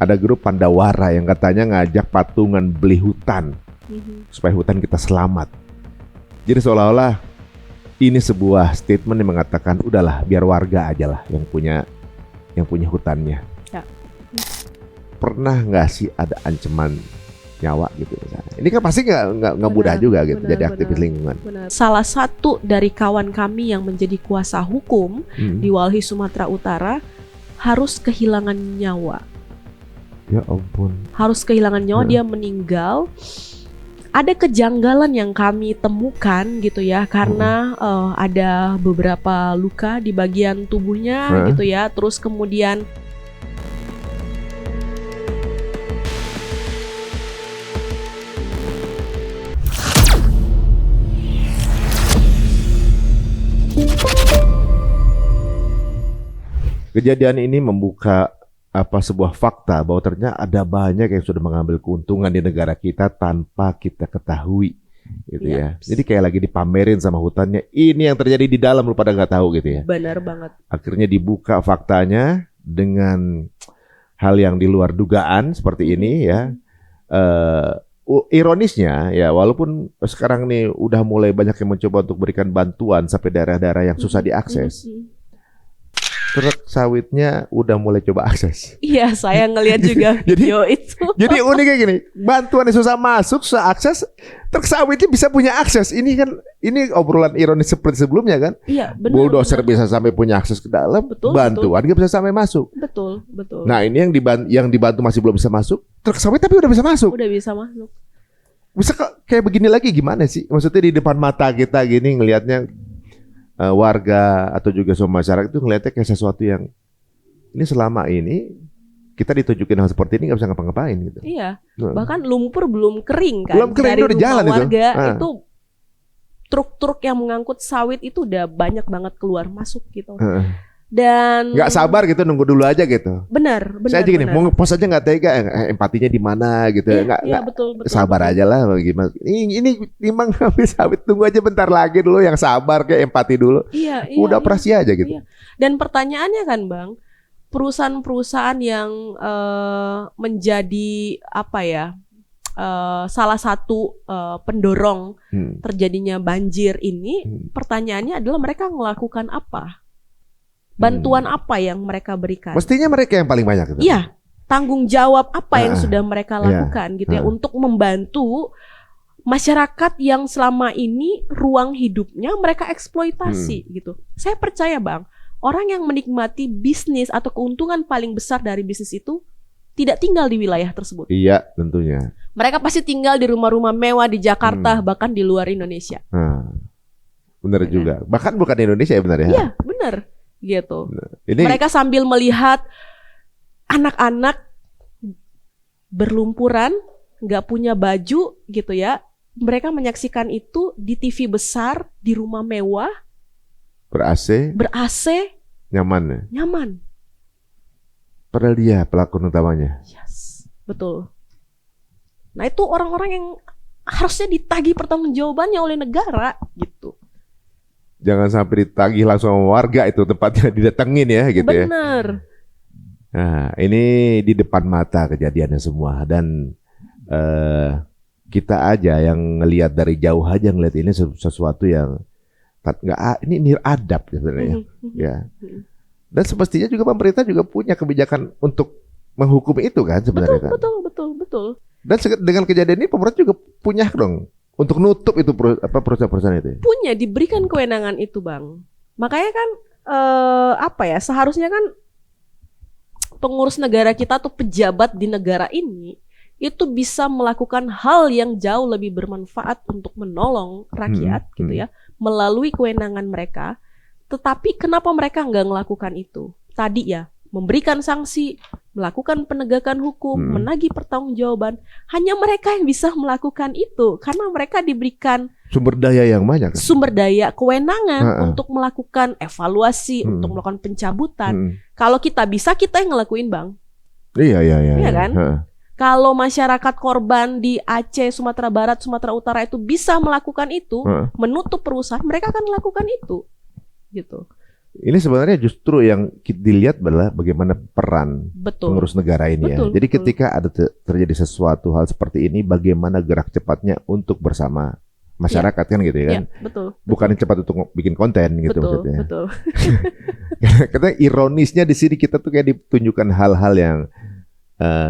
ada grup Pandawara yang katanya ngajak patungan beli hutan supaya hutan kita selamat. Jadi seolah-olah ini sebuah statement yang mengatakan udahlah biar warga aja lah yang punya hutannya. Ya. Pernah nggak sih ada ancaman nyawa gitu misalnya? Ini kan pasti nggak mudah juga gitu jadi aktivis lingkungan. Benar. Salah satu dari kawan kami yang menjadi kuasa hukum di Walhi Sumatera Utara harus kehilangan nyawa. Ya ampun. Harus kehilangan nyawa, dia meninggal. Ada kejanggalan yang kami temukan gitu ya, karena ada beberapa luka di bagian tubuhnya gitu ya. Terus kemudian kejadian ini membuka sebuah fakta bahwa ternyata ada banyak yang sudah mengambil keuntungan di negara kita tanpa kita ketahui gitu ya. Jadi kayak lagi dipamerin sama hutannya, ini yang terjadi di dalam lu pada nggak tahu gitu ya. Benar banget. Akhirnya dibuka faktanya dengan hal yang di luar dugaan seperti ini ya. Ironisnya ya, walaupun sekarang nih udah mulai banyak yang mencoba untuk berikan bantuan sampai daerah-daerah yang susah diakses. Truk sawitnya udah mulai coba akses. Iya, saya ngelihat juga video itu. Jadi unik kayak gini, bantuan yang susah masuk, susah akses, truk sawitnya bisa punya akses. Ini obrolan ironis seperti sebelumnya kan? Iya, benar. Bulldozer bisa sampai punya akses ke dalam, bantuan nggak bisa sampai masuk. Betul. Nah ini yang dibantu masih belum bisa masuk, truk sawit tapi udah bisa masuk. Udah bisa masuk. Bisa kayak begini lagi gimana sih? Maksudnya di depan mata kita gini ngelihatnya. Warga atau juga semua masyarakat itu ngeliatnya kayak sesuatu yang ini selama ini kita ditunjukin hal seperti ini nggak bisa ngapa-ngapain gitu. Iya. Bahkan lumpur belum kering kan. Belum kering, dari udah rumah jalan warga itu. Truk-truk yang mengangkut sawit itu udah banyak banget keluar masuk gitu. Dan nggak sabar gitu, nunggu dulu aja gitu. Benar. Saya aja gini, mau ngepost aja nggak tega, empatinya di mana gitu. Iya, betul. Sabar aja lah, gimana? Ini memang habis sawit, tunggu aja bentar lagi dulu, yang sabar kayak empati dulu. Iya. Udah operasi aja gitu. Iya. Dan pertanyaannya kan Bang, perusahaan-perusahaan yang menjadi salah satu pendorong terjadinya banjir ini, pertanyaannya adalah mereka melakukan apa? Bantuan apa yang mereka berikan? Mestinya mereka yang paling banyak gitu. Iya, tanggung jawab apa yang sudah mereka lakukan gitu ya untuk membantu masyarakat yang selama ini ruang hidupnya mereka eksploitasi gitu. Saya percaya Bang, orang yang menikmati bisnis atau keuntungan paling besar dari bisnis itu tidak tinggal di wilayah tersebut. Iya, tentunya. Mereka pasti tinggal di rumah-rumah mewah di Jakarta, bahkan di luar Indonesia. Benar juga. Bahkan bukan di Indonesia ya, benar ya? Iya, benar. Gitu. Ini... Mereka sambil melihat anak-anak berlumpuran, nggak punya baju gitu ya. Mereka menyaksikan itu di TV besar, di rumah mewah, ber-AC, nyaman. Padahal dia pelakon utamanya. Yes, betul. Nah itu orang-orang yang harusnya ditagih pertanggungjawabannya oleh negara gitu. Jangan sampai ditagih langsung sama warga itu tempatnya didatengin ya gitu. Bener. Ya. Nah ini di depan mata kejadiannya semua dan kita aja yang ngelihat dari jauh aja ngelihat ini sesuatu yang ini niradab sebenarnya. Ya. Dan semestinya juga pemerintah juga punya kebijakan untuk menghukum itu kan sebenarnya. Betul. Dan dengan kejadian ini pemerintah juga punya dong untuk nutup itu perusahaan-perusahaan itu. Punya, diberikan kewenangan itu Bang. Makanya kan seharusnya kan pengurus negara kita atau pejabat di negara ini itu bisa melakukan hal yang jauh lebih bermanfaat untuk menolong rakyat gitu ya melalui kewenangan mereka. Tetapi kenapa mereka nggak melakukan itu? Tadi ya, memberikan sanksi, melakukan penegakan hukum, menagih pertanggungjawaban. Hanya mereka yang bisa melakukan itu karena mereka diberikan sumber daya yang banyak. Sumber daya, kewenangan untuk melakukan evaluasi, untuk melakukan pencabutan. Kalau kita bisa, kita yang ngelakuin Bang. Iya kan? Kalau masyarakat korban di Aceh, Sumatera Barat, Sumatera Utara itu bisa melakukan itu, menutup perusahaan, mereka akan melakukan itu. Gitu. Ini sebenarnya justru yang dilihat adalah bagaimana peran Betul. pengurus negara ini ya. Betul, Jadi betul. ketika ada terjadi sesuatu hal seperti ini, bagaimana gerak cepatnya untuk bersama masyarakat kan gitu ya kan? Ya, betul. Bukan cepat untuk bikin konten gitu Betul, maksudnya. betul. Karena ironisnya di sini kita tuh kayak ditunjukkan hal-hal yang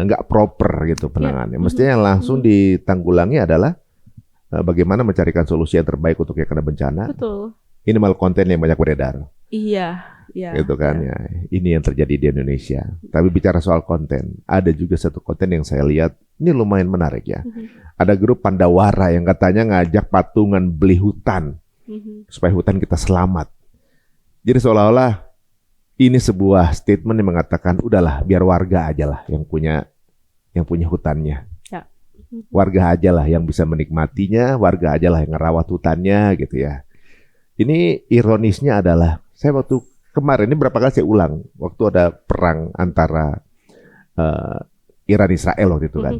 nggak proper gitu penanganannya. Mestinya yang langsung ditanggulangi adalah bagaimana mencarikan solusi yang terbaik untuk yang kena bencana. Betul. Ini malah konten yang banyak beredar. Iya, iya. Gitu kan ya. Ini yang terjadi di Indonesia. Tapi bicara soal konten, ada juga satu konten yang saya lihat ini lumayan menarik ya. Ada grup Pandawara yang katanya ngajak patungan beli hutan supaya hutan kita selamat. Jadi seolah-olah ini sebuah statement yang mengatakan udahlah biar warga aja lah yang punya hutannya. Ya. Warga aja lah yang bisa menikmatinya, warga aja lah yang ngerawat hutannya gitu ya. Ini ironisnya adalah saya waktu kemarin ini berapa kali saya ulang waktu ada perang antara Iran Israel waktu itu kan.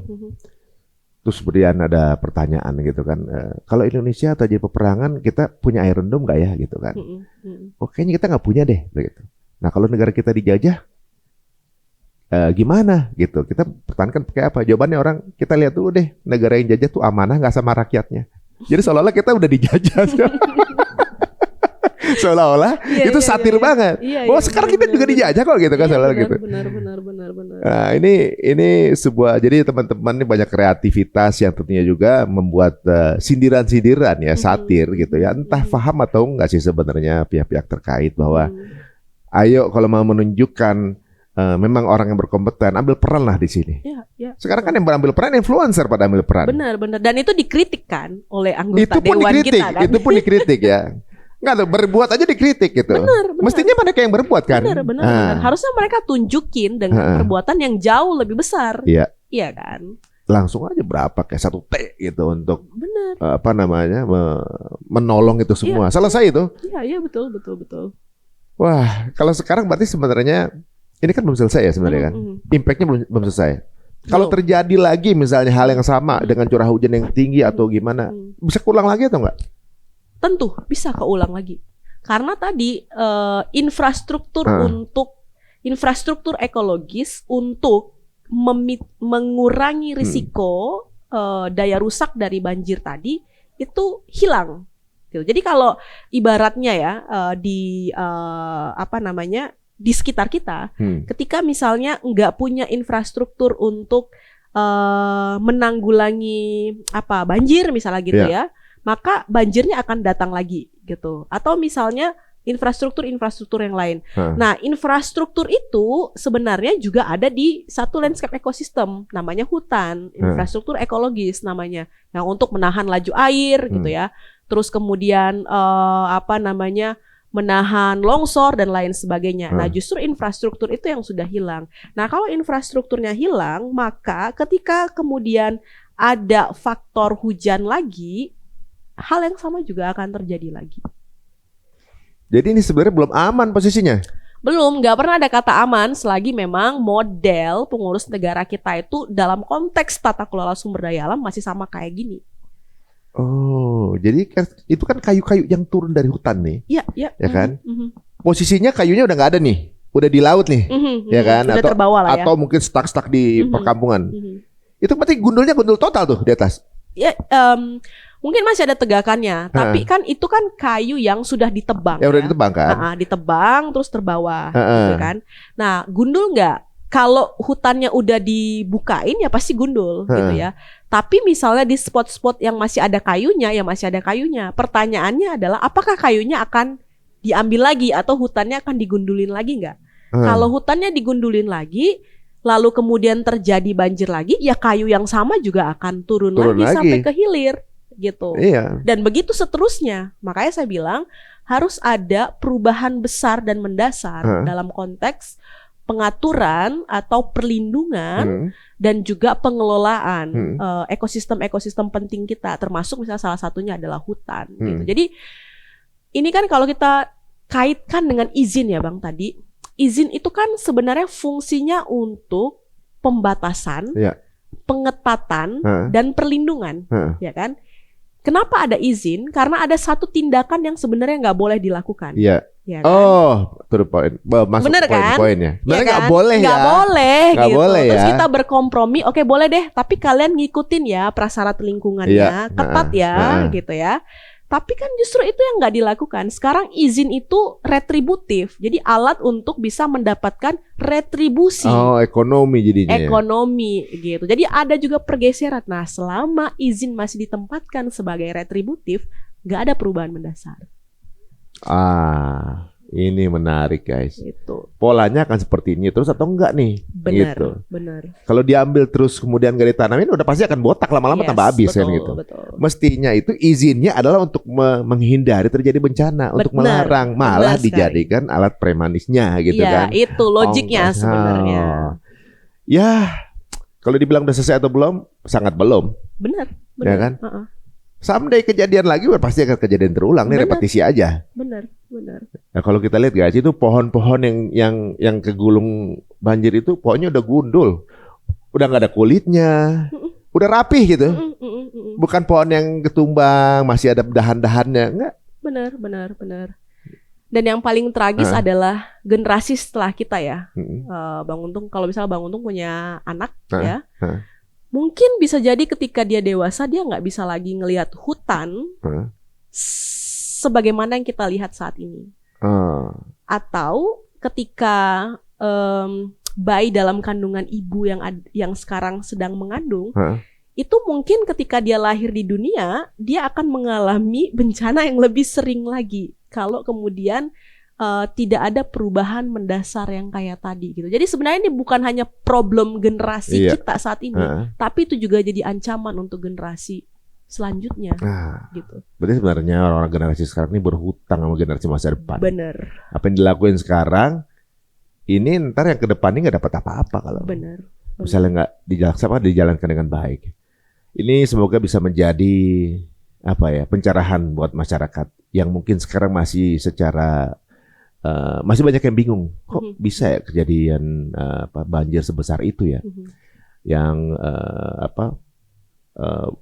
Terus kemudian ada pertanyaan gitu kan, kalau Indonesia terjadi peperangan kita punya Iron Dome nggak ya gitu kan? Oh kayaknya kita nggak punya deh gitu. Nah kalau negara kita dijajah gimana gitu? Kita pertahankan pakai apa? Jawabannya orang kita lihat dulu deh negara yang jajah tuh amanah nggak sama rakyatnya. Jadi seolah-olah kita udah dijajah. Seolah-olah itu satir banget. Sekarang kita juga dijajah kok gitu kan seolah gitu. Benar. Nah, ini sebuah jadi teman-teman ini banyak kreativitas yang tentunya juga membuat sindiran-sindiran ya, satir gitu ya. Entah paham atau enggak sih sebenarnya pihak-pihak terkait bahwa ayo kalau mau menunjukkan memang orang yang berkompeten ambil peran lah di sini. Ya. Sekarang kan yang berambil peran influencer pada ambil peran. Benar. Dan itu dikritik kan oleh anggota itu pun dewan dikritik, kita kan. Itu pun dikritik ya. Enggak tuh berbuat aja dikritik gitu. Benar. Mestinya mereka yang berbuat kan. Benar. Harusnya mereka tunjukin dengan perbuatan yang jauh lebih besar. Iya. Iya kan. Langsung aja berapa kayak 1 T gitu untuk benar. Menolong itu semua. Selesai itu. Iya betul. Wah, kalau sekarang berarti sebenarnya ini kan belum selesai ya sebenarnya kan. Impactnya belum selesai. Kalau terjadi lagi misalnya hal yang sama dengan curah hujan yang tinggi atau gimana, bisa keulang lagi atau enggak? Tentu bisa keulang lagi. Karena tadi infrastruktur ekologis untuk mengurangi risiko daya rusak dari banjir tadi itu hilang. Jadi kalau ibaratnya ya di sekitar kita, ketika misalnya nggak punya infrastruktur untuk menanggulangi banjir misalnya gitu ya, maka banjirnya akan datang lagi gitu. Atau misalnya infrastruktur yang lain. Nah, infrastruktur itu sebenarnya juga ada di satu landscape ekosistem, namanya hutan, infrastruktur ekologis namanya, yang untuk menahan laju air gitu ya. Terus kemudian menahan longsor dan lain sebagainya. Nah, justru infrastruktur itu yang sudah hilang. Nah, kalau infrastrukturnya hilang, maka ketika kemudian ada faktor hujan lagi, hal yang sama juga akan terjadi lagi. Jadi ini sebenarnya belum aman posisinya? Belum, nggak pernah ada kata aman selagi memang model pengurus negara kita itu dalam konteks tata kelola sumber daya alam masih sama kayak gini. Oh, jadi itu kan kayu-kayu yang turun dari hutan nih. Iya. Ya kan? Posisinya kayunya udah nggak ada nih, udah di laut nih, ya kan? Sudah terbawa lah ya. Atau mungkin stuck di perkampungan. Itu berarti gundul total tuh di atas. Ya, mungkin masih ada tegakannya, tapi kan itu kan kayu yang sudah ditebang. Ya udah ditebang kan? Ditebang terus terbawa, gitu kan. Nah, gundul nggak? Kalau hutannya udah dibukain ya pasti gundul, gitu ya. Tapi misalnya di spot-spot yang masih ada kayunya, pertanyaannya adalah apakah kayunya akan diambil lagi atau hutannya akan digundulin lagi nggak? Kalau hutannya digundulin lagi, lalu kemudian terjadi banjir lagi, ya kayu yang sama juga akan turun lagi sampai ke hilir. Gitu. Iya. Dan begitu seterusnya. Makanya saya bilang harus ada perubahan besar dan mendasar dalam konteks pengaturan atau perlindungan dan juga pengelolaan ekosistem penting kita, termasuk misalnya salah satunya adalah hutan. Gitu. Jadi ini kan kalau kita kaitkan dengan izin ya Bang tadi, izin itu kan sebenarnya fungsinya untuk pembatasan, pengetatan dan perlindungan, ya kan? Kenapa ada izin? Karena ada satu tindakan yang sebenarnya nggak boleh dilakukan. Iya. Ya kan? Oh, to the point. Masuk Bener kan? poin-poinnya. Sebenarnya Ya nggak kan? boleh Nggak ya. boleh Nggak gitu. boleh Terus ya. kita berkompromi, oke boleh deh, tapi kalian ngikutin ya prasyarat lingkungannya, Iya. ketat ya, gitu ya. Tapi kan justru itu yang nggak dilakukan. Sekarang izin itu retributif, jadi alat untuk bisa mendapatkan retribusi. Oh, ekonomi jadinya. Ya? Ekonomi gitu. Jadi ada juga pergeseran. Nah, selama izin masih ditempatkan sebagai retributif, nggak ada perubahan mendasar. Ini menarik guys. Itu. Polanya akan seperti ini terus atau enggak nih? Benar, Gitu. benar. Kalau diambil terus kemudian gak ditanamin, udah pasti akan botak lama-lama tambah habis kan gitu. Betul. Mestinya itu izinnya adalah untuk menghindari terjadi bencana, untuk melarang, malah dijadikan alat premanisnya gitu kan. Iya, itu logiknya sebenarnya. Ya, kalau dibilang udah selesai atau belum, sangat belum. Benar. Ya kan? Someday kejadian lagi pasti akan kejadian terulang. Nih repetisi aja. Benar. Nah, kalau kita lihat guys, itu pohon-pohon yang kegulung banjir itu pohonnya udah gundul, udah nggak ada kulitnya, udah rapih gitu. Bukan pohon yang ketumbang masih ada dahan-dahannya, enggak. Benar. Dan yang paling tragis adalah generasi setelah kita ya, Bang Untung. Kalau misalnya Bang Untung punya anak ya. Mungkin bisa jadi ketika dia dewasa dia nggak bisa lagi ngelihat hutan sebagaimana yang kita lihat saat ini. Atau ketika bayi dalam kandungan ibu yang sekarang sedang mengandung, itu mungkin ketika dia lahir di dunia dia akan mengalami bencana yang lebih sering lagi kalau kemudian tidak ada perubahan mendasar yang kayak tadi gitu. Jadi sebenarnya ini bukan hanya problem generasi kita saat ini, tapi itu juga jadi ancaman untuk generasi selanjutnya. Gitu. Berarti sebenarnya orang-orang generasi sekarang ini berhutang sama generasi masa depan. Bener. Apa yang dilakuin sekarang, ini ntar yang ke depan ini nggak dapat apa-apa kalau misalnya nggak dijalankan dengan baik. Ini semoga bisa menjadi pencerahan buat masyarakat yang mungkin sekarang masih secara masih banyak yang bingung, kok bisa ya kejadian banjir sebesar itu ya, yang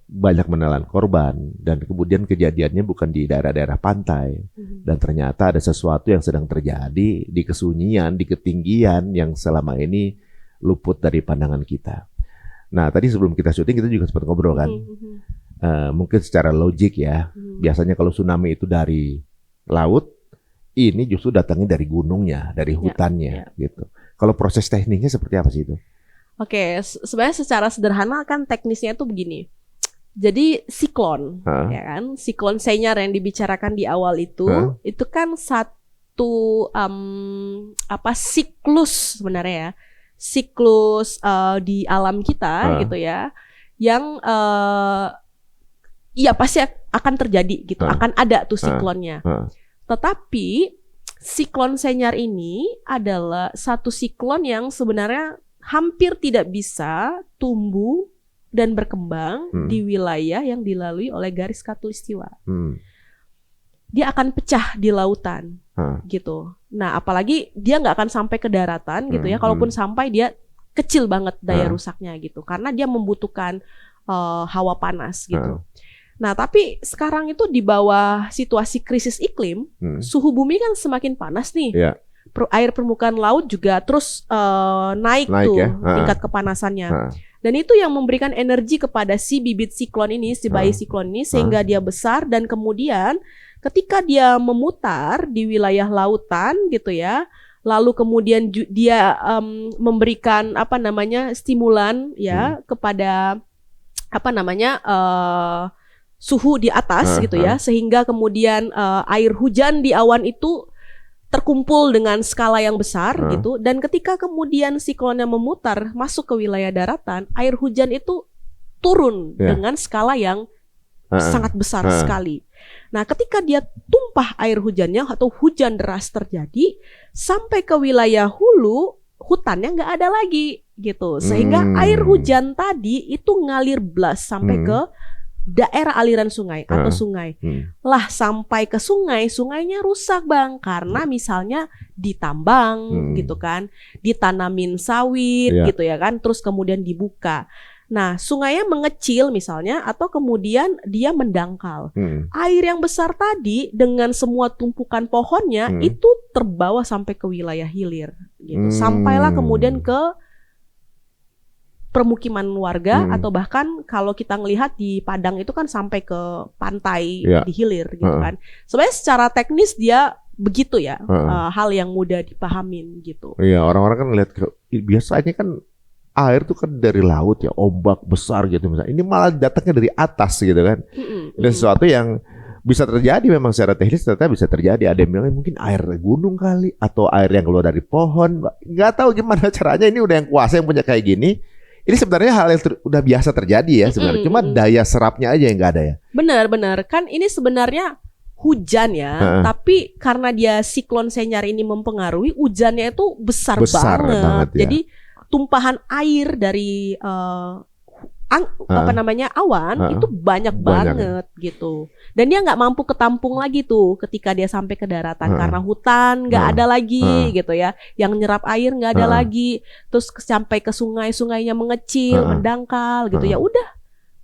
banyak menelan korban dan kemudian kejadiannya bukan di daerah-daerah pantai dan ternyata ada sesuatu yang sedang terjadi di kesunyian, di ketinggian yang selama ini luput dari pandangan kita. Nah tadi sebelum kita syuting kita juga sempat ngobrol kan, mungkin secara logik ya, biasanya kalau tsunami itu dari laut, ini justru datangnya dari gunungnya, dari hutannya, gitu. Kalau proses teknisnya seperti apa sih itu? Oke, sebenarnya secara sederhana kan teknisnya itu begini. Jadi siklon, ya kan, siklon Senyar yang dibicarakan di awal itu kan satu siklus sebenarnya ya, siklus di alam kita gitu ya, yang pasti akan terjadi gitu, akan ada tuh siklonnya. Tetapi siklon Senyar ini adalah satu siklon yang sebenarnya hampir tidak bisa tumbuh dan berkembang di wilayah yang dilalui oleh garis khatulistiwa. Dia akan pecah di lautan, gitu. Nah, apalagi dia nggak akan sampai ke daratan, gitu ya. Kalaupun sampai dia kecil banget daya rusaknya, gitu. Karena dia membutuhkan hawa panas, gitu. Nah, tapi sekarang itu di bawah situasi krisis iklim, suhu bumi kan semakin panas nih. Air permukaan laut juga terus naik tuh ya? Tingkat kepanasannya. Dan itu yang memberikan energi kepada si bibit siklon ini, si bayi siklon ini, sehingga dia besar dan kemudian ketika dia memutar di wilayah lautan gitu ya, lalu kemudian dia memberikan stimulan ya kepada suhu di atas gitu ya, sehingga kemudian air hujan di awan itu terkumpul dengan skala yang besar gitu, dan ketika kemudian siklonnya memutar masuk ke wilayah daratan, air hujan itu turun dengan skala yang sangat besar sekali. Nah, ketika dia tumpah air hujannya atau hujan deras terjadi sampai ke wilayah hulu, hutannya nggak ada lagi gitu, sehingga air hujan tadi itu ngalir blas sampai ke daerah aliran sungai atau sungai. Lah sampai ke sungai, sungainya rusak Bang, karena misalnya ditambang gitu kan, ditanamin sawit gitu ya kan, terus kemudian dibuka. Nah, sungainya mengecil misalnya, atau kemudian dia mendangkal. Air yang besar tadi dengan semua tumpukan pohonnya itu terbawa sampai ke wilayah hilir, gitu. Sampailah kemudian ke permukiman warga, atau bahkan kalau kita ngelihat di Padang itu kan sampai ke pantai di hilir, gitu kan. Sebenarnya secara teknis dia begitu ya, hal yang mudah dipahamin gitu. Iya, orang-orang kan ngelihat biasanya kan air tuh kan dari laut ya, ombak besar gitu misalnya. Ini malah datangnya dari atas gitu kan. Ini sesuatu yang bisa terjadi memang secara teknis, ternyata bisa terjadi. Ada yang bilang mungkin air gunung kali, atau air yang keluar dari pohon. Nggak tahu gimana caranya. Ini udah yang kuasa yang punya kayak gini. Ini sebenarnya hal yang udah biasa terjadi ya sebenarnya. Cuma daya serapnya aja yang nggak ada ya. Benar. Kan ini sebenarnya hujan ya, tapi karena dia siklon Senyar ini mempengaruhi, hujannya itu besar banget. Ya. Jadi tumpahan air dari awan itu banyak banget gitu. Dan dia nggak mampu ketampung lagi tuh ketika dia sampai ke daratan, karena hutan nggak ada lagi gitu ya. Yang nyerap air nggak ada lagi. Terus sampai ke sungainya mengecil, mendangkal gitu ya. Udah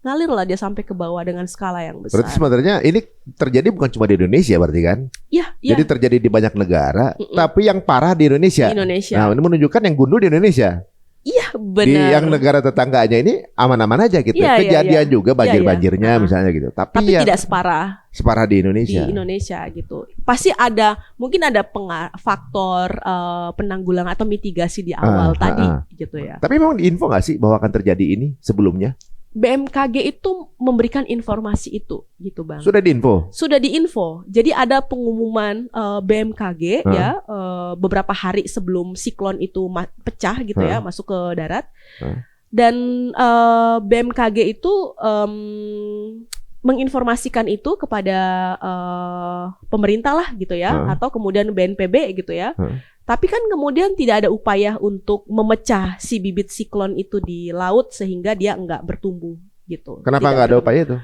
ngalir lah dia sampai ke bawah dengan skala yang besar. Berarti sebenarnya ini terjadi bukan cuma di Indonesia berarti kan? Iya. Jadi terjadi di banyak negara, tapi yang parah di Indonesia. Nah, ini menunjukkan yang gundul di Indonesia. Iya, benar. Di yang negara tetangganya ini aman-aman aja gitu. Kejadian juga banjir-banjirnya misalnya gitu. Tapi tidak separah di Indonesia. Di Indonesia gitu. Pasti mungkin ada faktor penanggulangan atau mitigasi di awal tadi gitu ya. Tapi memang diinfo nggak sih bahwa akan terjadi ini sebelumnya? BMKG itu memberikan informasi itu gitu Bang. Sudah diinfo? Sudah diinfo. Jadi ada pengumuman BMKG ya beberapa hari sebelum siklon itu pecah gitu ya, masuk ke darat. Dan BMKG itu menginformasikan itu kepada pemerintah lah gitu ya, atau kemudian BNPB gitu ya. Tapi kan kemudian tidak ada upaya untuk memecah si bibit siklon itu di laut sehingga dia enggak bertumbuh gitu. Kenapa enggak ada upaya itu?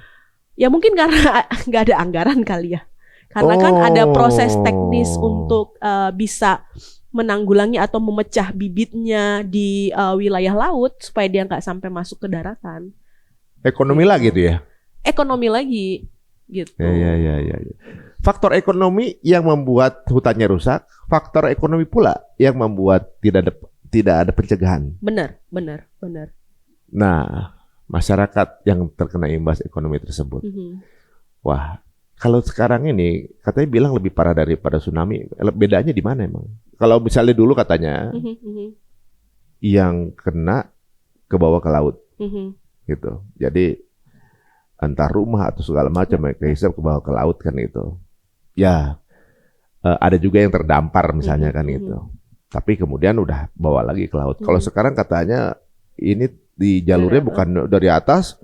Ya mungkin karena enggak ada anggaran kali ya. Karena kan ada proses teknis untuk bisa menanggulangi atau memecah bibitnya di wilayah laut supaya dia enggak sampai masuk ke daratan. Ekonomi lah gitu ya? Ekonomi lagi gitu. Ya. Faktor ekonomi yang membuat hutannya rusak, faktor ekonomi pula yang membuat tidak ada pencegahan. Benar. Nah, masyarakat yang terkena imbas ekonomi tersebut, wah, kalau sekarang ini katanya bilang lebih parah daripada tsunami. Bedanya di mana emang? Kalau misalnya dulu katanya yang kena ke bawah ke laut, gitu. Jadi entah rumah atau segala macam yang kehisap ke bawah ke laut kan itu. Ya, ada juga yang terdampar misalnya kan gitu. Tapi kemudian udah bawa lagi ke laut. Kalau sekarang katanya ini di jalurnya bukan dari atas,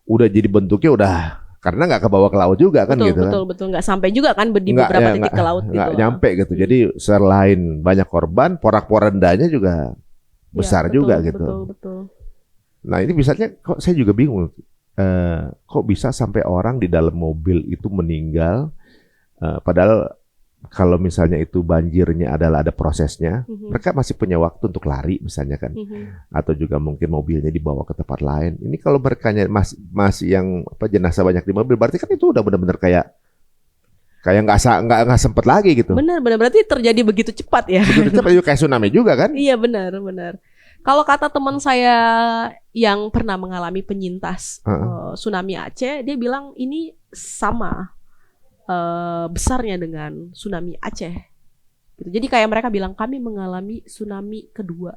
udah jadi bentuknya udah karena nggak ke bawah ke laut juga kan gitu. Betul, nggak sampai juga kan di beberapa titik ke laut gitu. Nggak nyampe gitu. Jadi selain banyak korban, porak-porandanya juga besar juga gitu. Betul. Nah ini misalnya kok saya juga bingung. Kok bisa sampai orang di dalam mobil itu meninggal? Padahal kalau misalnya itu banjirnya adalah ada prosesnya, mereka masih punya waktu untuk lari misalnya kan, atau juga mungkin mobilnya dibawa ke tempat lain. Ini kalau mereka masih yang jenazah banyak di mobil, berarti kan itu udah benar-benar kayak nggak sempet lagi gitu. Benar, berarti terjadi begitu cepat ya. Begitu cepat juga kayak tsunami juga kan? Iya benar. Kalau kata teman saya yang pernah mengalami penyintas tsunami Aceh, dia bilang ini sama besarnya dengan tsunami Aceh. Gitu. Jadi kayak mereka bilang kami mengalami tsunami kedua.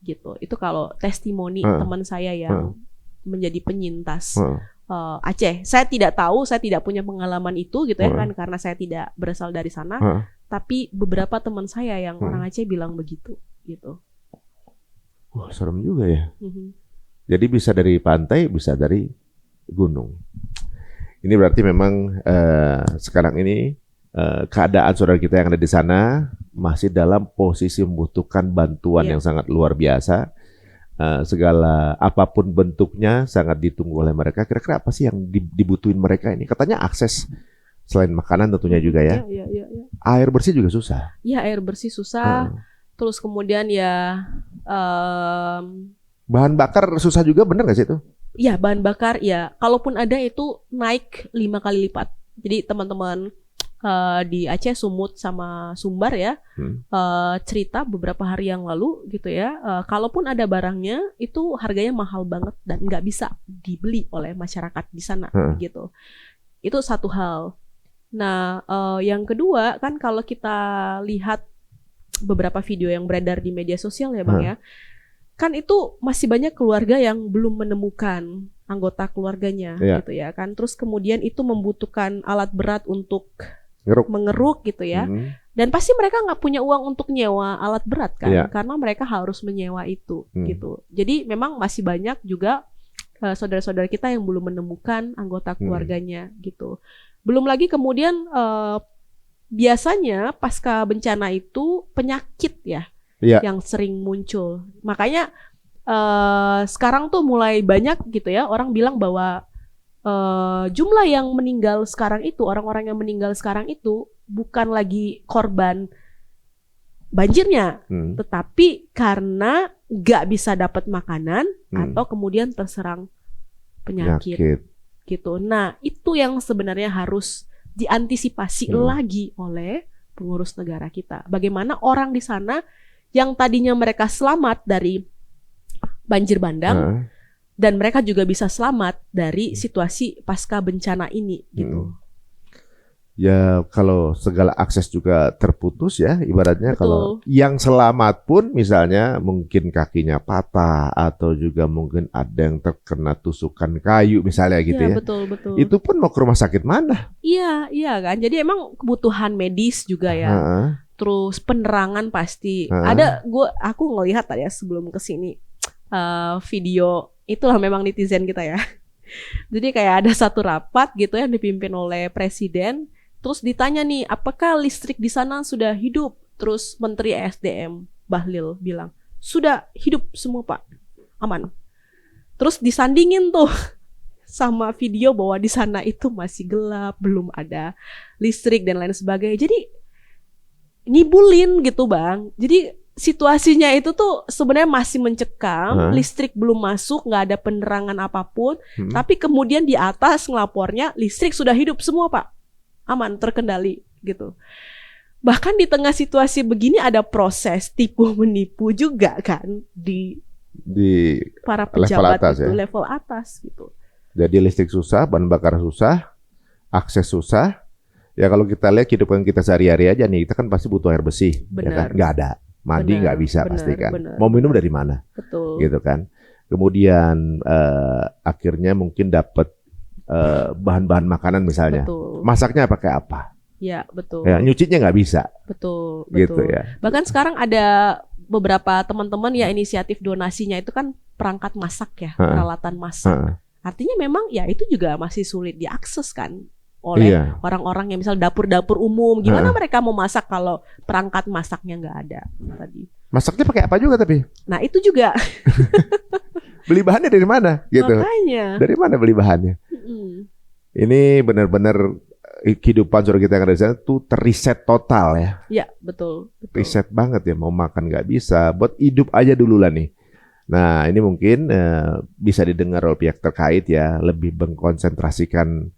Gitu. Itu kalau testimoni teman saya yang menjadi penyintas Aceh. Saya tidak tahu, saya tidak punya pengalaman itu gitu ya kan karena saya tidak berasal dari sana. Tapi beberapa teman saya yang orang Aceh bilang begitu gitu. Wah, serem juga ya. Jadi bisa dari pantai, bisa dari gunung. Ini berarti memang sekarang ini keadaan saudara kita yang ada di sana masih dalam posisi membutuhkan bantuan yang sangat luar biasa. Segala apapun bentuknya sangat ditunggu oleh mereka. Kira-kira apa sih yang dibutuhin mereka ini? Katanya akses selain makanan tentunya juga ya. Air bersih juga susah. Iya, air bersih susah. Terus kemudian ya Bahan bakar susah juga, bener nggak sih itu? Ya, bahan bakar ya, kalaupun ada itu naik 5 kali lipat. Jadi teman-teman di Aceh, Sumut sama Sumbar ya, cerita beberapa hari yang lalu gitu ya, kalaupun ada barangnya itu harganya mahal banget dan nggak bisa dibeli oleh masyarakat di sana gitu. Itu satu hal. Nah, yang kedua kan kalau kita lihat beberapa video yang beredar di media sosial ya Bang ya, kan itu masih banyak keluarga yang belum menemukan anggota keluarganya gitu ya kan. Terus kemudian itu membutuhkan alat berat untuk mengeruk gitu ya. Dan pasti mereka nggak punya uang untuk nyewa alat berat kan, karena mereka harus menyewa itu gitu. Jadi memang masih banyak juga saudara-saudara kita yang belum menemukan anggota keluarganya gitu. Belum lagi kemudian biasanya pasca bencana itu penyakit ya yang sering muncul. Makanya sekarang tuh mulai banyak gitu ya orang bilang bahwa jumlah yang meninggal sekarang itu, orang-orang yang meninggal sekarang itu bukan lagi korban banjirnya, tetapi karena nggak bisa dapat makanan atau kemudian terserang penyakit gitu. Nah, itu yang sebenarnya harus diantisipasi lagi oleh pengurus negara kita. Bagaimana orang di sana yang tadinya mereka selamat dari banjir bandang, dan mereka juga bisa selamat dari situasi pasca bencana ini gitu. Ya kalau segala akses juga terputus ya, ibaratnya kalau yang selamat pun misalnya mungkin kakinya patah atau juga mungkin ada yang terkena tusukan kayu misalnya gitu ya. Betul. Itu pun mau ke rumah sakit mana? Iya kan. Jadi emang kebutuhan medis juga ya. Terus penerangan pasti. Aku ngelihat ya sebelum kesini video. Itulah memang netizen kita ya. Jadi kayak ada satu rapat gitu yang dipimpin oleh presiden. Terus ditanya nih, apakah listrik di sana sudah hidup? Terus Menteri ESDM Bahlil bilang, sudah hidup semua Pak, aman. Terus disandingin tuh sama video bahwa di sana itu masih gelap, belum ada listrik dan lain sebagainya. Jadi ngibulin gitu Bang. Jadi situasinya itu tuh sebenarnya masih mencekam, listrik belum masuk, nggak ada penerangan apapun, tapi kemudian di atas ngelapornya listrik sudah hidup semua Pak, aman, terkendali gitu. Bahkan di tengah situasi begini ada proses tipu menipu juga kan di para pejabat level atas, itu level atas gitu. Jadi listrik susah, bahan bakar susah, akses susah. Ya kalau kita lihat kehidupan kita sehari-hari aja nih, kita kan pasti butuh air bersih, ya kan? Nggak ada. Mandi nggak bisa pasti kan. Mau minum dari mana? Betul. Gitu kan. Kemudian akhirnya mungkin dapat bahan-bahan makanan misalnya. Betul. Masaknya pakai apa? Ya betul. Ya, nyucinya nggak bisa. Betul. Gitu ya. Bahkan sekarang ada beberapa teman-teman ya inisiatif donasinya itu kan perangkat masak ya, peralatan masak. Artinya memang ya itu juga masih sulit diakses kan oleh orang-orang yang misal dapur-dapur umum. Gimana mereka mau masak kalau perangkat masaknya nggak ada tadi? Masaknya pakai apa juga tapi? Nah itu juga. Beli bahannya dari mana? Gitu. Makanya. Dari mana beli bahannya? Ini benar-benar kehidupan saudara kita yang ada di sana tuh teriset total ya. Iya betul. Riset banget ya, mau makan nggak bisa, buat hidup aja dulu lah nih. Nah ini mungkin bisa didengar oleh pihak terkait ya, lebih mengkonsentrasikan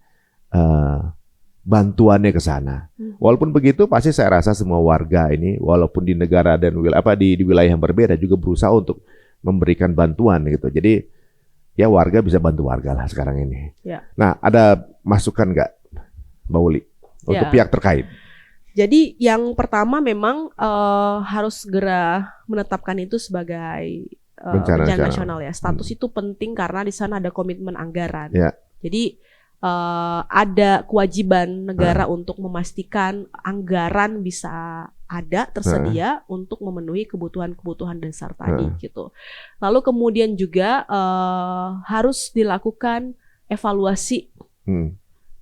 bantuannya ke sana. Walaupun begitu pasti saya rasa semua warga ini walaupun di negara dan di wilayah yang berbeda juga berusaha untuk memberikan bantuan gitu. Jadi ya warga bisa bantu warga lah sekarang ini. Ya. Nah, ada masukan nggak Mbak Uli untuk pihak terkait? Jadi yang pertama memang harus segera menetapkan itu sebagai bencana nasional ya. Status itu penting karena di sana ada komitmen anggaran. Ya. Jadi ada kewajiban negara untuk memastikan anggaran bisa ada tersedia untuk memenuhi kebutuhan-kebutuhan dasar tadi gitu. Lalu kemudian juga harus dilakukan evaluasi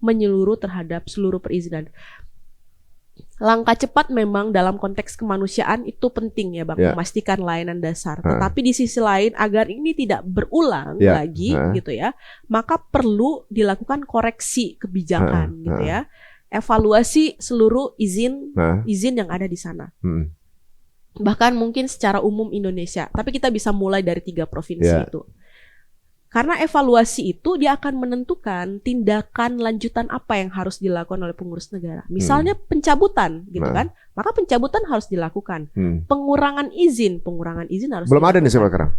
menyeluruh terhadap seluruh perizinan. Langkah cepat memang dalam konteks kemanusiaan itu penting ya Bang, memastikan layanan dasar. Tetapi di sisi lain agar ini tidak berulang lagi gitu ya, maka perlu dilakukan koreksi kebijakan gitu ya. Evaluasi seluruh izin yang ada di sana. bahkan mungkin secara umum Indonesia. Tapi kita bisa mulai dari 3 provinsi itu. Karena evaluasi itu dia akan menentukan tindakan lanjutan apa yang harus dilakukan oleh pengurus negara. Misalnya pencabutan gitu kan, maka pencabutan harus dilakukan. Pengurangan izin harus belum dilakukan. ada nih sampai sekarang.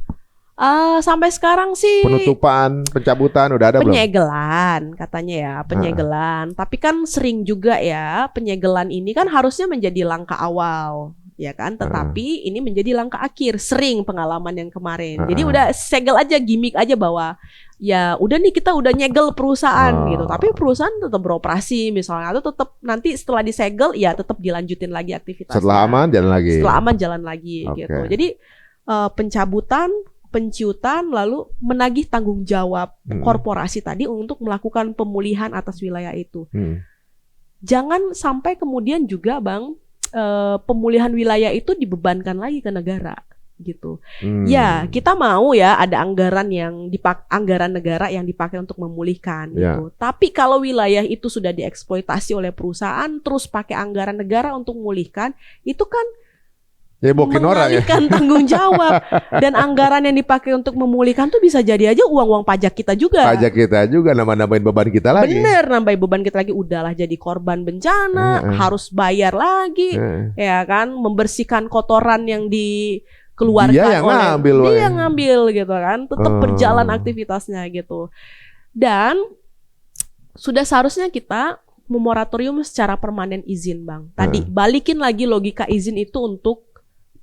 Sampai sekarang sih Penutupan, pencabutan udah ada belum? penyegelan katanya ya, penyegelan. Tapi kan sering juga ya penyegelan ini kan harusnya menjadi langkah awal, ya kan? Tetapi ini menjadi langkah akhir. Sering pengalaman yang kemarin. Jadi udah segel aja, gimmick aja bahwa ya udah nih kita udah nyegel perusahaan gitu. Tapi perusahaan tetap beroperasi misalnya, atau tetap nanti setelah disegel ya tetap dilanjutin lagi aktivitasnya. Setelah aman jalan lagi. Gitu. Jadi pencabutan, penciutan, lalu menagih tanggung jawab korporasi tadi untuk melakukan pemulihan atas wilayah itu. Jangan sampai kemudian juga Bang, pemulihan wilayah itu dibebankan lagi ke negara gitu. Ya, kita mau ya ada anggaran negara yang dipakai untuk memulihkan gitu. Tapi kalau wilayah itu sudah dieksploitasi oleh perusahaan terus pakai anggaran negara untuk memulihkan, itu kan mengalihkan tanggung jawab. Dan anggaran yang dipakai untuk memulihkan tuh bisa jadi aja uang-uang pajak kita juga. Pajak kita juga nambahin beban kita lagi. Bener, nambahin beban kita lagi. Udahlah jadi korban bencana, harus bayar lagi, ya kan, membersihkan kotoran yang dikeluarkan dia yang ngambil gitu kan, tetap berjalan aktivitasnya gitu. Dan sudah seharusnya kita memoratorium secara permanen izin Bang. Tadi balikin lagi logika izin itu untuk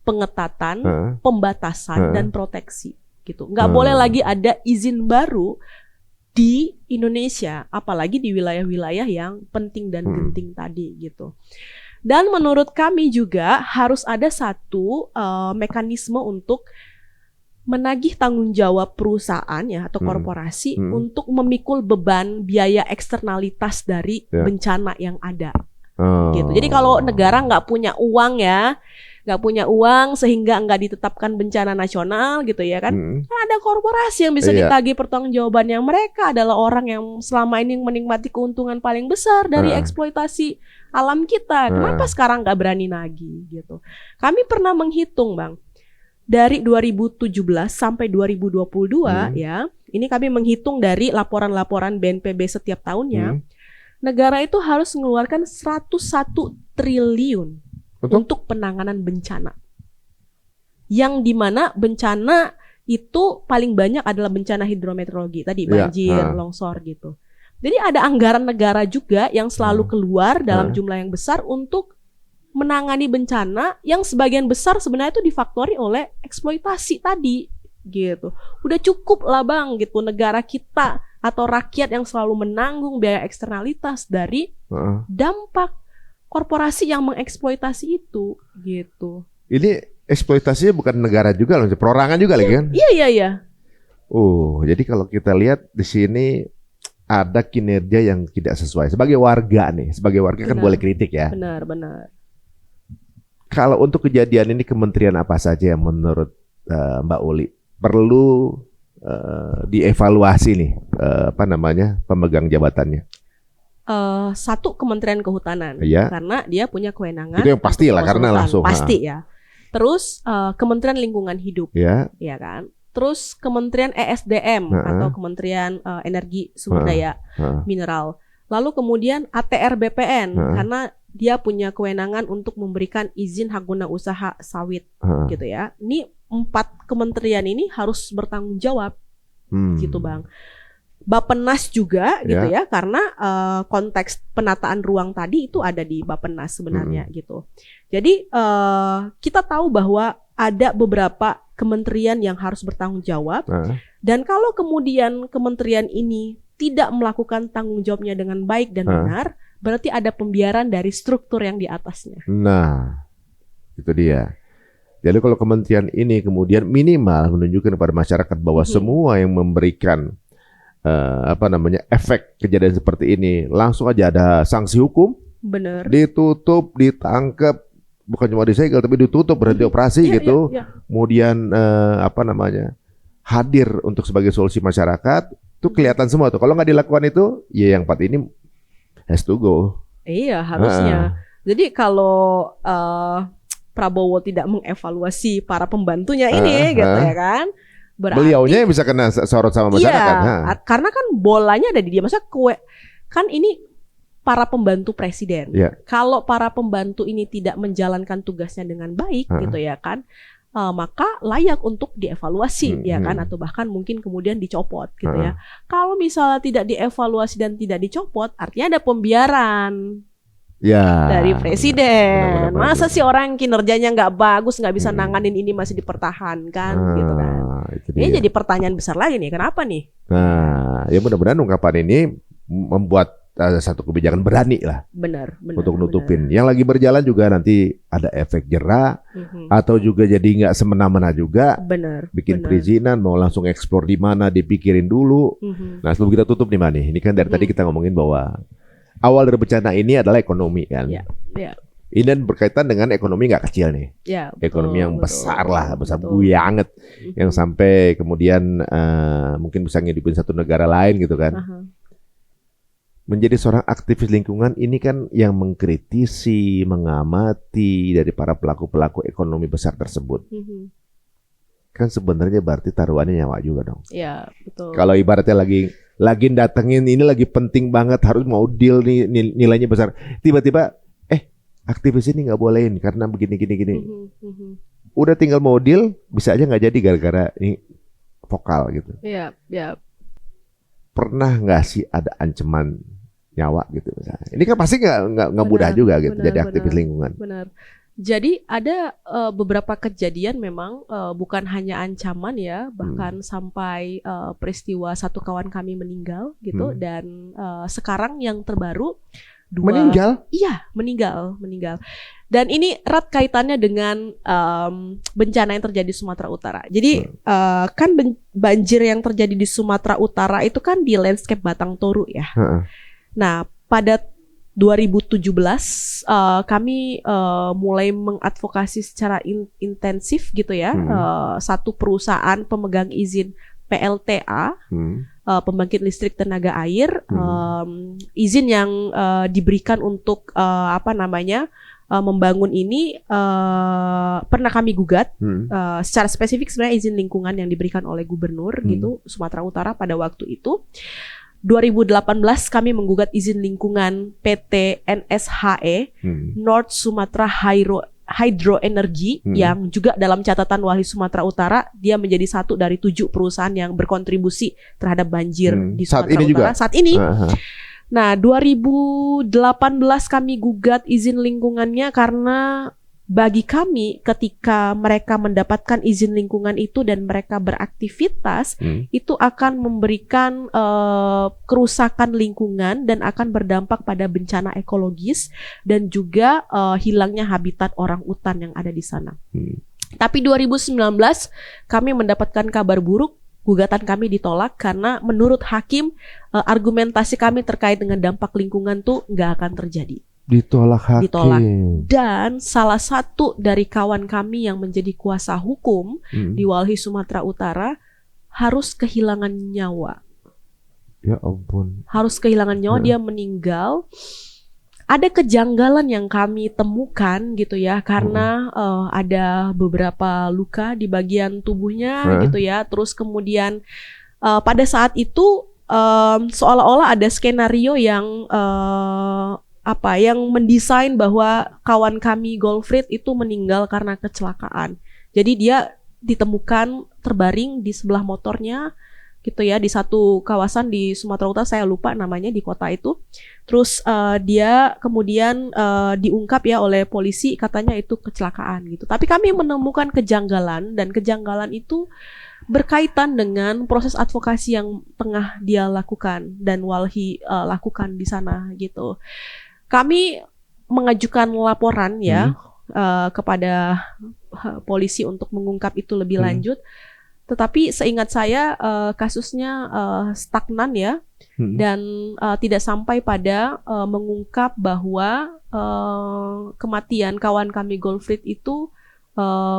pengetatan, pembatasan dan proteksi gitu. Nggak boleh lagi ada izin baru di Indonesia, apalagi di wilayah-wilayah yang penting dan genting tadi gitu. Dan menurut kami juga harus ada satu mekanisme untuk menagih tanggung jawab perusahaan ya atau korporasi untuk memikul beban biaya eksternalitas dari bencana yang ada. Gitu. Jadi kalau negara nggak punya uang sehingga nggak ditetapkan bencana nasional gitu ya kan, ada korporasi yang bisa ditagih pertanggungjawaban, yang mereka adalah orang yang selama ini menikmati keuntungan paling besar dari eksploitasi alam kita. Kenapa sekarang nggak berani nagih gitu? Kami pernah menghitung Bang, dari 2017 sampai 2022 ya, ini kami menghitung dari laporan-laporan BNPB setiap tahunnya, negara itu harus mengeluarkan 101 triliun untuk penanganan bencana. Yang dimana bencana itu paling banyak adalah bencana hidrometeorologi. Tadi banjir, longsor gitu. Jadi ada anggaran negara juga yang selalu keluar dalam jumlah yang besar untuk menangani bencana yang sebagian besar sebenarnya itu difaktori oleh eksploitasi tadi gitu. Udah cukup lah Bang gitu negara kita atau rakyat yang selalu menanggung biaya eksternalitas dari dampak korporasi yang mengeksploitasi itu gitu. Ini eksploitasinya bukan negara juga loh, perorangan juga lagi kan? Iya. Jadi kalau kita lihat di sini ada kinerja yang tidak sesuai. Sebagai warga kan boleh kritik ya. Benar. Kalau untuk kejadian ini kementerian apa saja yang menurut Mbak Uli perlu dievaluasi nih pemegang jabatannya? Satu, Kementerian Kehutanan, karena dia punya kewenangan. Itu yang pasti lah, karena langsung pasti ya. Terus Kementerian Lingkungan Hidup, ya kan. Terus Kementerian ESDM atau Kementerian Energi Sumber Daya Mineral. Lalu kemudian ATR BPN karena dia punya kewenangan untuk memberikan izin hak guna usaha sawit, gitu ya. Ini 4 kementerian ini harus bertanggung jawab, gitu Bang. Bappenas juga gitu ya, karena konteks penataan ruang tadi itu ada di Bappenas sebenarnya gitu. Jadi kita tahu bahwa ada beberapa kementerian yang harus bertanggung jawab, dan kalau kemudian kementerian ini tidak melakukan tanggung jawabnya dengan baik dan benar, berarti ada pembiaran dari struktur yang di atasnya. Nah, itu dia. Jadi kalau kementerian ini kemudian minimal menunjukkan kepada masyarakat bahwa semua yang memberikan efek kejadian seperti ini langsung aja ada sanksi hukum, bener, ditutup, ditangkap, bukan cuma disegel tapi ditutup, berhenti operasi gitu. Kemudian hadir untuk sebagai solusi masyarakat, itu kelihatan semua tuh. Kalau nggak dilakukan itu, ya yang 4 ini has to go. Iya harusnya. Jadi kalau Prabowo tidak mengevaluasi para pembantunya ini gitu ya kan. Berarti beliaunya yang bisa kena sorot sama masyarakat. iya, karena kan bolanya ada di dia. Masa kan ini para pembantu presiden. Iya. Kalau para pembantu ini tidak menjalankan tugasnya dengan baik gitu ya kan, maka layak untuk dievaluasi ya kan, atau bahkan mungkin kemudian dicopot gitu ya. Kalau misalnya tidak dievaluasi dan tidak dicopot, artinya ada pembiaran dari presiden. Benar. Masa sih orang yang kinerjanya nggak bagus, nggak bisa nanganin ini masih dipertahankan gitu kan. Ini jadi pertanyaan besar lagi nih, kenapa nih? Nah, ya mudah-mudahan ungkapan ini membuat satu kebijakan berani lah. Benar. Untuk nutupin. Yang lagi berjalan juga nanti ada efek jera atau juga jadi nggak semena-mena juga. Bikin perizinan mau langsung eksplor di mana dipikirin dulu. Nah, sebelum kita tutup nih Mani, ini kan dari tadi kita ngomongin bahwa awal dari bencana ini adalah ekonomi kan. Ini dan berkaitan dengan ekonomi nggak kecil nih. Ekonomi yang besar lah, besar banget. Yang sampai kemudian mungkin bisa ngidupin satu negara lain gitu kan. Menjadi seorang aktivis lingkungan ini kan yang mengkritisi, mengamati dari para pelaku-pelaku ekonomi besar tersebut. Kan sebenarnya berarti taruhannya nyawa juga dong. Iya, betul. Kalau ibaratnya lagi datengin ini lagi penting banget, harus mau deal nih, nilainya besar. Tiba-tiba aktivis ini nggak bolehin karena begini. Udah tinggal mau deal, bisa aja nggak jadi gara-gara ini vokal gitu. Iya. Pernah nggak sih ada ancaman nyawa gitu misalnya? Ini kan pasti nggak mudah juga gitu jadi aktivis lingkungan. Benar. Jadi ada beberapa kejadian memang bukan hanya ancaman ya, bahkan sampai peristiwa satu kawan kami meninggal gitu. Dan sekarang yang terbaru meninggal? Iya, meninggal. Dan ini erat kaitannya dengan bencana yang terjadi di Sumatera Utara. Jadi kan banjir yang terjadi di Sumatera Utara itu kan di landscape Batang Toru ya. Nah, pada 2017 kami mulai mengadvokasi secara intensif gitu ya. Satu perusahaan pemegang izin PLTA, pembangkit listrik tenaga air, izin yang diberikan untuk membangun ini pernah kami gugat. Secara spesifik sebenarnya izin lingkungan yang diberikan oleh gubernur gitu Sumatera Utara pada waktu itu. 2018 kami menggugat izin lingkungan PT NSHE, North Sumatra Hydro Energy, yang juga dalam catatan Wali Sumatera Utara dia menjadi satu dari 7 perusahaan yang berkontribusi terhadap banjir di Sumatera Utara saat ini. Nah, 2018 kami gugat izin lingkungannya karena bagi kami ketika mereka mendapatkan izin lingkungan itu dan mereka beraktivitas, itu akan memberikan kerusakan lingkungan dan akan berdampak pada bencana ekologis dan juga hilangnya habitat orang utan yang ada di sana. Tapi 2019 kami mendapatkan kabar buruk. Gugatan kami ditolak karena menurut hakim argumentasi kami terkait dengan dampak lingkungan tuh nggak akan terjadi. Ditolak. Dan salah satu dari kawan kami yang menjadi kuasa hukum di Walhi Sumatera Utara harus kehilangan nyawa. Ya ampun. Harus kehilangan nyawa, dia meninggal. Ada kejanggalan yang kami temukan gitu ya, karena ada beberapa luka di bagian tubuhnya gitu ya. Terus kemudian pada saat itu seolah-olah ada skenario yang yang mendesain bahwa kawan kami Goldfried itu meninggal karena kecelakaan. Jadi dia ditemukan terbaring di sebelah motornya gitu ya, di satu kawasan di Sumatera Utara, saya lupa namanya di kota itu. Terus dia kemudian diungkap ya oleh polisi, katanya itu kecelakaan gitu. Tapi kami menemukan kejanggalan, dan kejanggalan itu berkaitan dengan proses advokasi yang tengah dia lakukan dan Walhi lakukan di sana gitu. Kami mengajukan laporan ya kepada polisi untuk mengungkap itu lebih lanjut. Tetapi seingat saya kasusnya stagnan ya, dan tidak sampai pada mengungkap bahwa kematian kawan kami Goldfried itu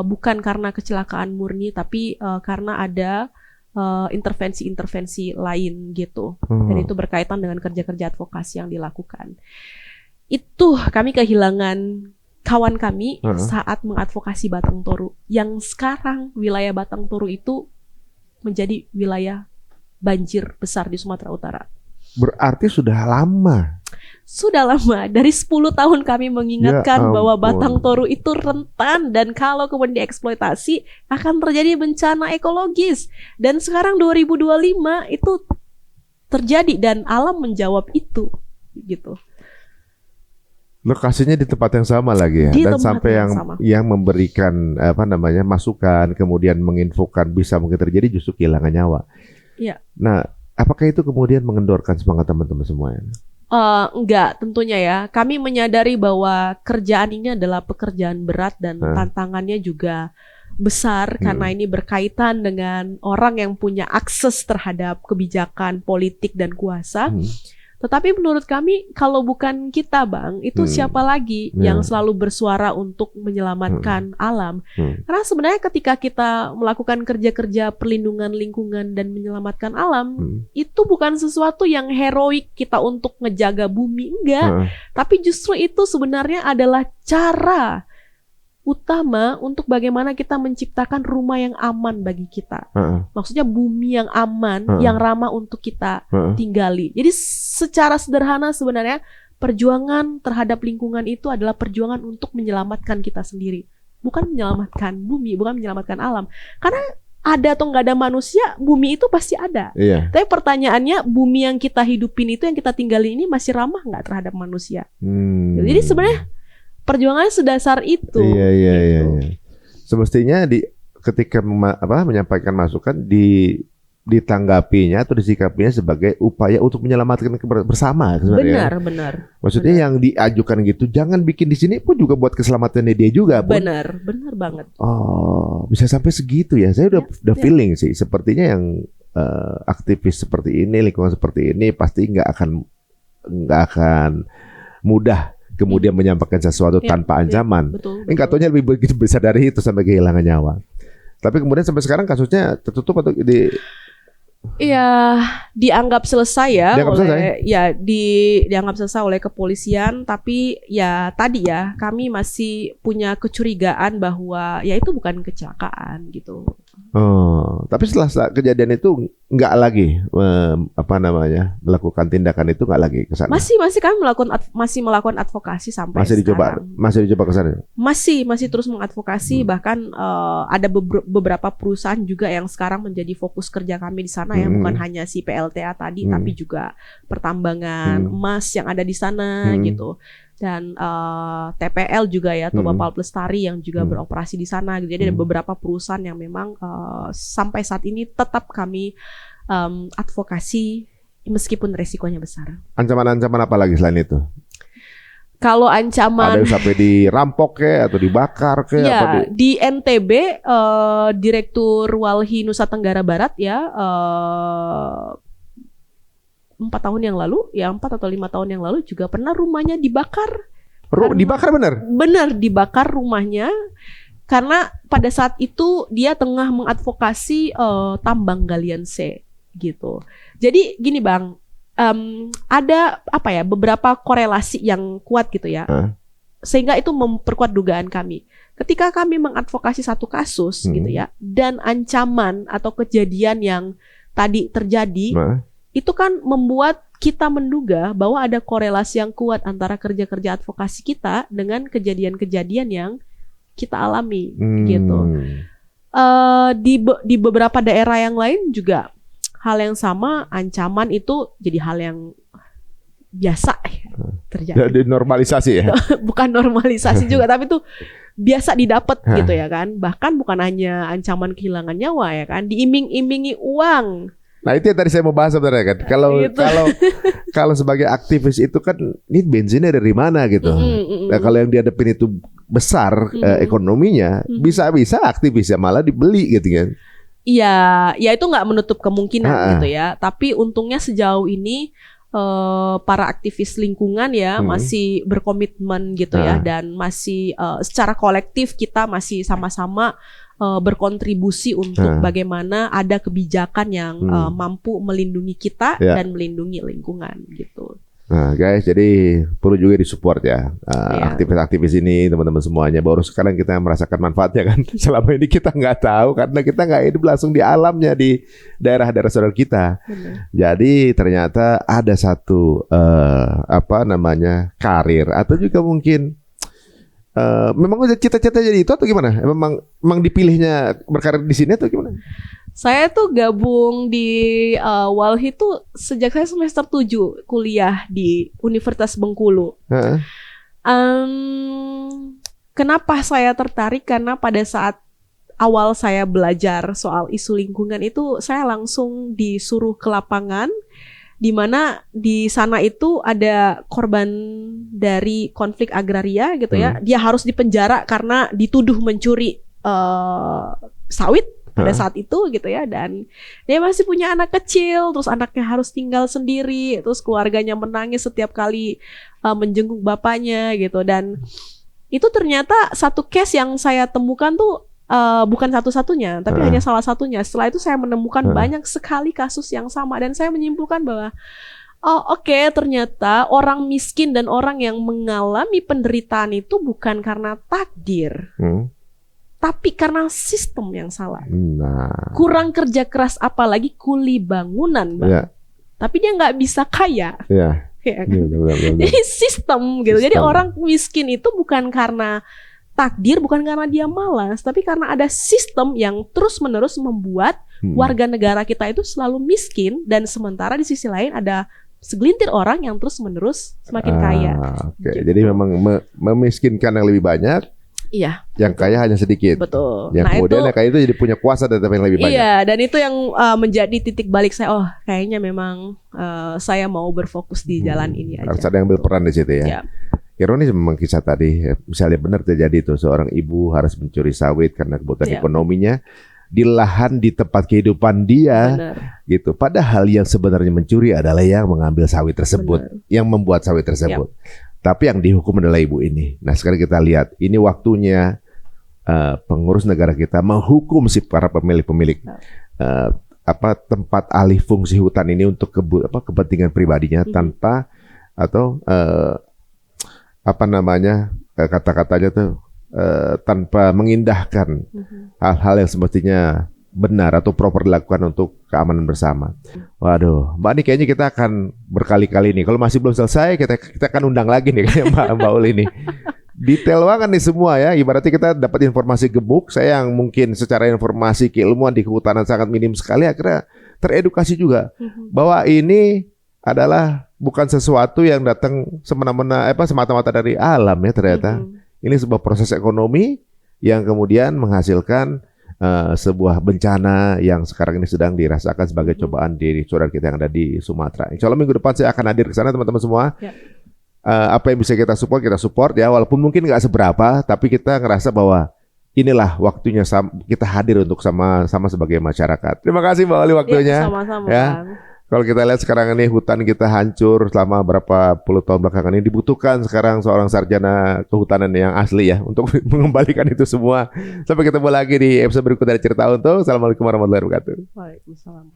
bukan karena kecelakaan murni, tapi karena ada intervensi-intervensi lain gitu. Dan itu berkaitan dengan kerja-kerja advokasi yang dilakukan. Itu kami kehilangan kawan kami Heeh. saat mengadvokasi Batang Toru, yang sekarang wilayah Batang Toru itu menjadi wilayah banjir besar di Sumatera Utara. Berarti sudah lama. Sudah lama, dari 10 tahun kami mengingatkan Ya bahwa ampun. Batang Toru itu rentan dan kalau kemudian dieksploitasi akan terjadi bencana ekologis. Dan sekarang 2025 itu terjadi dan alam menjawab itu gitu. Lokasinya di tempat yang sama lagi ya, Di dan tempat sampai yang yang sama. yang memberikan masukan, kemudian menginfokan bisa mungkin terjadi justru kehilangan nyawa. Iya. Nah, apakah itu kemudian mengendorkan semangat teman-teman semuanya? Enggak, tentunya ya. Kami menyadari bahwa kerjaan ini adalah pekerjaan berat dan tantangannya juga besar karena ini berkaitan dengan orang yang punya akses terhadap kebijakan politik dan kuasa. Tetapi menurut kami kalau bukan kita, Bang, itu siapa lagi yang selalu bersuara untuk menyelamatkan alam? Karena sebenarnya ketika kita melakukan kerja-kerja perlindungan lingkungan dan menyelamatkan alam, itu bukan sesuatu yang heroik kita untuk ngejaga bumi, enggak. Tapi justru itu sebenarnya adalah cara utama untuk bagaimana kita menciptakan rumah yang aman bagi kita. Maksudnya bumi yang aman, yang ramah untuk kita tinggali. Jadi secara sederhana sebenarnya perjuangan terhadap lingkungan itu adalah perjuangan untuk menyelamatkan kita sendiri. Bukan menyelamatkan bumi, bukan menyelamatkan alam. Karena ada atau nggak ada manusia, bumi itu pasti ada. Iya. Tapi pertanyaannya, bumi yang kita hidupin itu, yang kita tinggalin ini masih ramah nggak terhadap manusia? Jadi sebenarnya perjuangannya sedasar itu. Iya. Semestinya ketika menyampaikan masukan ditanggapinya atau disikapinya sebagai upaya untuk menyelamatkan bersama sebenarnya. Benar. Maksudnya yang diajukan gitu, jangan bikin di sini pun juga buat keselamatannya dia juga. Benar banget. Oh, bisa sampai segitu ya. Saya udah feeling sih. Sepertinya yang aktivis seperti ini, lingkungan seperti ini pasti nggak akan mudah kemudian menyampaikan sesuatu tanpa ancaman. Betul. Nggak taunya lebih begitu besar dari itu sampai kehilangan nyawa. Tapi kemudian sampai sekarang kasusnya tertutup atau Iya, dianggap selesai ya. Dianggap selesai oleh kepolisian. Tapi ya tadi ya, kami masih punya kecurigaan bahwa ya itu bukan kecelakaan gitu. Oh, tapi setelah kejadian itu nggak lagi melakukan tindakan itu, nggak lagi ke sana. Masih kami melakukan advokasi sampai sekarang. Masih dicoba ke sana. Masih terus mengadvokasi, bahkan ada beberapa perusahaan juga yang sekarang menjadi fokus kerja kami di sana ya, bukan hanya si PLTA tadi tapi juga pertambangan emas yang ada di sana gitu. Dan TPL juga ya, Tobapal Pelestari yang juga beroperasi di sana gitu. Jadi ada beberapa perusahaan yang memang sampai saat ini tetap kami advokasi meskipun resikonya besar. Ancaman-ancaman apa lagi selain itu? Kalau ancaman ada yang sampai dirampok atau dibakar ya, di NTB Direktur Walhi Nusa Tenggara Barat ya 4 tahun yang lalu, 4 atau 5 tahun yang lalu juga pernah rumahnya dibakar. Dibakar bener? Bener, dibakar rumahnya karena pada saat itu dia tengah mengadvokasi tambang galian C gitu. Jadi gini Bang, ada beberapa korelasi yang kuat gitu ya, sehingga itu memperkuat dugaan kami. Ketika kami mengadvokasi satu kasus gitu ya, dan ancaman atau kejadian yang tadi terjadi, itu kan membuat kita menduga bahwa ada korelasi yang kuat antara kerja-kerja advokasi kita dengan kejadian-kejadian yang kita alami gitu. Di beberapa daerah yang lain juga hal yang sama, ancaman itu jadi hal yang biasa terjadi. Normalisasi ya? Bukan normalisasi juga, tapi itu biasa didapat gitu ya kan. Bahkan bukan hanya ancaman kehilangan nyawa ya kan, diiming-imingi uang. Nah itu yang tadi saya mau bahas sebenarnya kan. Kalau sebagai aktivis itu kan, ini bensinnya dari mana gitu. Nah kalau yang dihadapin itu besar ekonominya, bisa-bisa aktivisnya malah dibeli gitu kan. Iya, ya itu nggak menutup kemungkinan gitu ya. Tapi untungnya sejauh ini para aktivis lingkungan ya masih berkomitmen gitu ya, dan masih secara kolektif kita masih sama-sama berkontribusi untuk bagaimana ada kebijakan yang mampu melindungi kita dan melindungi lingkungan gitu. Nah guys, jadi perlu juga disupport ya Iya. aktivis-aktivis ini teman-teman semuanya. Baru sekarang kita merasakan manfaatnya kan. Selama ini kita nggak tahu karena kita nggak hidup langsung di alamnya di daerah-daerah saudara kita. Benar. Jadi ternyata ada satu karir atau juga mungkin memang udah cita-cita jadi itu atau gimana? Memang dipilihnya berkarir di sini atau gimana? Saya tuh gabung di Walhi tuh sejak saya semester 7 kuliah di Universitas Bengkulu. Heeh. Kenapa saya tertarik? Karena pada saat awal saya belajar soal isu lingkungan itu saya langsung disuruh ke lapangan, di mana di sana itu ada korban dari konflik agraria gitu ya. Dia harus dipenjara karena dituduh mencuri sawit pada saat itu gitu ya, dan dia masih punya anak kecil, terus anaknya harus tinggal sendiri, terus keluarganya menangis setiap kali menjenguk bapaknya gitu. Dan itu ternyata satu case yang saya temukan tuh bukan satu-satunya, tapi hanya salah satunya. Setelah itu saya menemukan banyak sekali kasus yang sama, dan saya menyimpulkan bahwa ternyata orang miskin dan orang yang mengalami penderitaan itu bukan karena takdir, tapi karena sistem yang salah. Nah, Kurang kerja keras, apalagi kuli bangunan, Bang. ya, Tapi dia nggak bisa kaya. ya. Ya kan? Benar. Jadi sistem gitu. Jadi Sistem. orang miskin itu bukan karena takdir, bukan karena dia malas, tapi karena ada sistem yang terus-menerus membuat warga negara kita itu selalu miskin, dan sementara di sisi lain ada segelintir orang yang terus-menerus semakin kaya. Oke, Gitu. jadi memang memiskinkan yang lebih banyak, Iya, yang kaya hanya sedikit. betul. Yang Nah, kemudian itu yang kaya itu jadi punya kuasa dan yang lebih banyak. iya, dan itu yang menjadi titik balik saya. Oh, kayaknya memang saya mau berfokus di jalan ini Harus aja. ada yang ambil peran di situ ya. Ya. Ironis memang kisah tadi, misalnya benar terjadi itu seorang ibu harus mencuri sawit karena kebutuhan Ya. ekonominya di lahan di tempat kehidupan dia, Benar. gitu. Padahal yang sebenarnya mencuri adalah yang mengambil sawit tersebut, Benar. yang membuat sawit tersebut. Tapi yang dihukum adalah ibu ini. Nah sekarang kita lihat, ini waktunya pengurus negara kita menghukum si para pemilik-pemilik tempat alih fungsi hutan ini untuk kepentingan pribadinya tanpa atau kata-katanya tuh tanpa mengindahkan hal-hal yang semestinya benar atau proper dilakukan untuk keamanan bersama. Waduh, Mbak, ini kayaknya kita akan berkali-kali nih. Kalau masih belum selesai, kita akan undang lagi nih kayak Mbak Uli nih. Detail banget nih semua ya. Ibaratnya kita dapat informasi gemuk. Saya yang mungkin secara informasi keilmuan di kehutanan sangat minim sekali, akhirnya teredukasi juga bahwa ini adalah bukan sesuatu yang datang semena-mena semata-mata dari alam ya ternyata. Ini sebuah proses ekonomi yang kemudian menghasilkan sebuah bencana yang sekarang ini sedang dirasakan sebagai cobaan di saudara kita yang ada di Sumatera. Insya Allah minggu depan saya akan hadir ke sana teman-teman semua. Ya. Apa yang bisa kita support ya, walaupun mungkin nggak seberapa, tapi kita ngerasa bahwa inilah waktunya kita hadir untuk sama-sama sebagai masyarakat. Terima kasih Mbak Oli waktunya. Ya, sama-sama. Ya. Bang. Kalau kita lihat sekarang ini hutan kita hancur selama berapa puluh tahun belakangan ini, dibutuhkan sekarang seorang sarjana kehutanan yang asli ya untuk mengembalikan itu semua. Sampai ketemu lagi di episode berikut dari Cerita Untung. Assalamualaikum warahmatullahi wabarakatuh. Waalaikumsalam.